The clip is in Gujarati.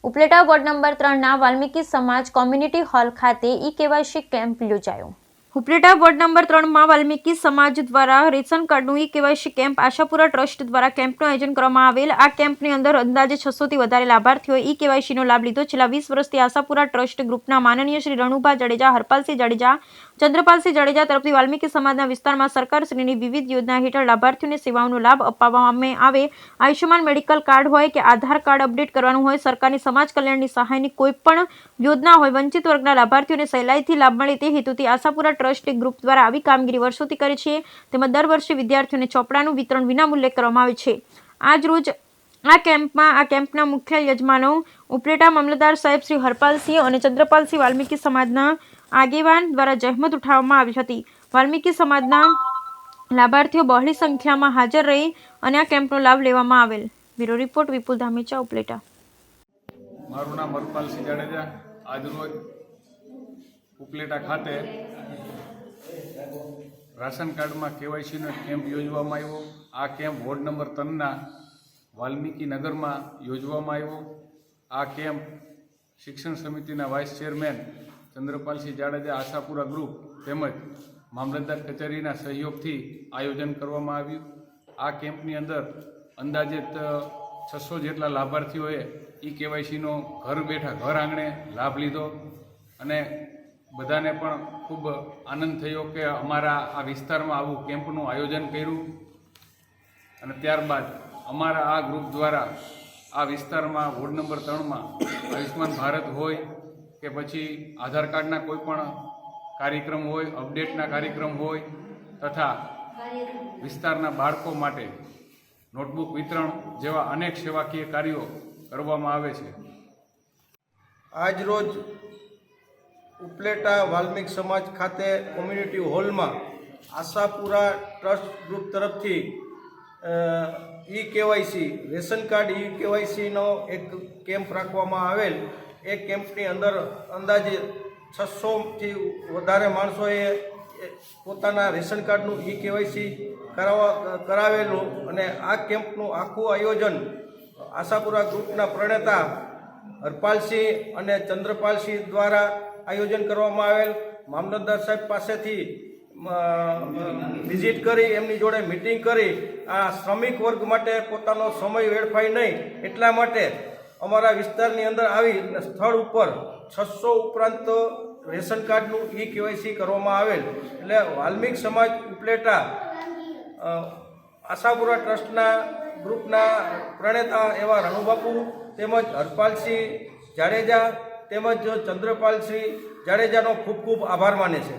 ઉપલેટા વોર્ડ નંબર 3ના વાલ્મીકી સમાજ કોમ્યુનિટી હોલ ખાતે ઈ-કેવાયસી કેમ્પ યોજાયો। ઉપલેટા વોર્ડ નંબર 3માં વાલ્મીકી સમાજ દ્વારા રેશન કાર્ડનું ઈ-કેવાયસી કેમ્પ આશાપુરા ટ્રસ્ટ દ્વારા કેમ્પનું આયોજન કરવામાં આવેલ। આ કેમ્પની અંદર અંદાજે 600થી વધારે લાભાર્થીઓએ ઈ-કેવાયસીનો લાભ લીધો। છેલ્લા 20 વર્ષથી આશાપુરા ટ્રસ્ટ ગ્રુપના માનનીય શ્રી રણુભા જાડેજા, હરપાલસિંહ જાડેજા, ચંદ્રપાલસિંહ જાડેજા તરફથી વાલ્મીકી સમાજના વિસ્તારમાં સરકારશ્રીની વિવિધ યોજના હેઠળ લાભાર્થીઓને સેવાઓનો લાભ અપાવવામાં આવે। આયુષ્યમાન મેડિકલ કાર્ડ હોય કે આધાર કાર્ડ અપડેટ કરવાનું હોય, સરકારની સમાજ કલ્યાણની સહાયની કોઈ પણ યોજના હોય, વંચિત વર્ગના લાભાર્થીઓને સહેલાઈથી લાભ મળે તે હેતુથી આશાપુરા ટ્રસ્ટ ગ્રુપ દ્વારા આવી કામગીરી વર્ષોથી કરે છે। તેમજ દર વર્ષે વિદ્યાર્થીઓને ચોપડાનું વિતરણ વિનામૂલ્યે કરવામાં આવે છે। આજ રોજ આ કેમ્પના મુખ્ય યજમાનો ઉપલેટા મામલતદાર સાહેબ શ્રી હરપાલસિંહ અને ચંદ્રપાલસિંહ વાલ્મીકી સમાજના આગેવાન દ્વારા જહેમત ઉઠાવવામાં આવી હતી। વાલ્મીકી સમાજના લાભાર્થીઓ બહોળી સંખ્યામાં હાજર રહી અને આ કેમ્પનો લાભ લેવામાં આવેલ। બ્યુરો રિપોર્ટ વિપુલ ધામેચા, ઉપલેટા। મારું નામ હરપાલસિંહ જાડેજા। આજરોજ ઉપલેટા ખાતે રાશન કાર્ડમાં કેવાયસીનો કેમ્પ યોજવામાં આવ્યો। આ કેમ્પ વોર્ડ નંબર 3ના વાલ્મીકી નગરમાં યોજવામાં આવ્યો। આ કેમ્પ શિક્ષણ સમિતિના vice chairman Chandrapalsinh Jadeja, Ashapura group તેમજ મામલતદાર કચેરીના સહયોગથી આયોજન કરવામાં આવ્યું। આ કેમ્પની અંદર અંદાજિત 600 જેટલા લાભાર્થીઓએ ઈ-કેવાયસીનો ઘર બેઠા ઘર આંગણે લાભ લીધો અને બધાને પણ ખૂબ આનંદ થયો કે અમારા આ વિસ્તારમાં આવું કેમ્પનું આયોજન કર્યું। અને ત્યારબાદ અમારા આ ગ્રુપ દ્વારા આ વિસ્તારમાં વોર્ડ નંબર 3માં આયુષ્યમાન ભારત હોય કે પછી આધાર કાર્ડના કોઈ પણ કાર્યક્રમ હોય, અપડેટના કાર્યક્રમ હોય તથા વિસ્તારના બાળકો માટે નોટબુક વિતરણ જેવા અનેક સેવાકીય કાર્યો કરવામાં આવે છે। આજ રોજ ઉપલેટા વાલ્મીક સમાજ ખાતે કોમ્યુનિટી હોલમાં આશાપુરા ટ્રસ્ટ ગ્રુપ તરફથી ઈ-કેવાયસી રેશન કાર્ડ ઈ-કેવાયસીનો એક કેમ્પ રાખવામાં આવેલ। એ કેમ્પની અંદર અંદાજે 600થી વધારે માણસોએ પોતાના રેશન કાર્ડનું ઈ-કેવાયસી કરાવેલું અને આ કેમ્પનું આખું આયોજન આશાપુરા ગ્રુપના પ્રણેતા હરપાલસિંહ અને ચંદ્રપાલસિંહ દ્વારા આયોજન કરવામાં આવેલ। મામલતદાર સાહેબ પાસેથી વિઝિટ કરી એમની જોડે મિટિંગ કરી આ શ્રમિક વર્ગ માટે પોતાનો સમય વેડફાય નહીં એટલા માટે અમારા વિસ્તારની અંદર આવી સ્થળ ઉપર 600 ઉપરાંત રેશન કાર્ડનું ઈ-કેવાયસી કરવામાં આવેલ। એટલે વાલ્મીક સમાજ ઉપલેટા આશાપુરા ટ્રસ્ટના ગ્રુપના પ્રણેતા એવા રણુબાપુ તેમજ હરપાલસિંહ જાડેજા તેમજ ચંદ્રપાલસિંહ જાડેજાનો ખૂબ ખૂબ આભાર માને છે।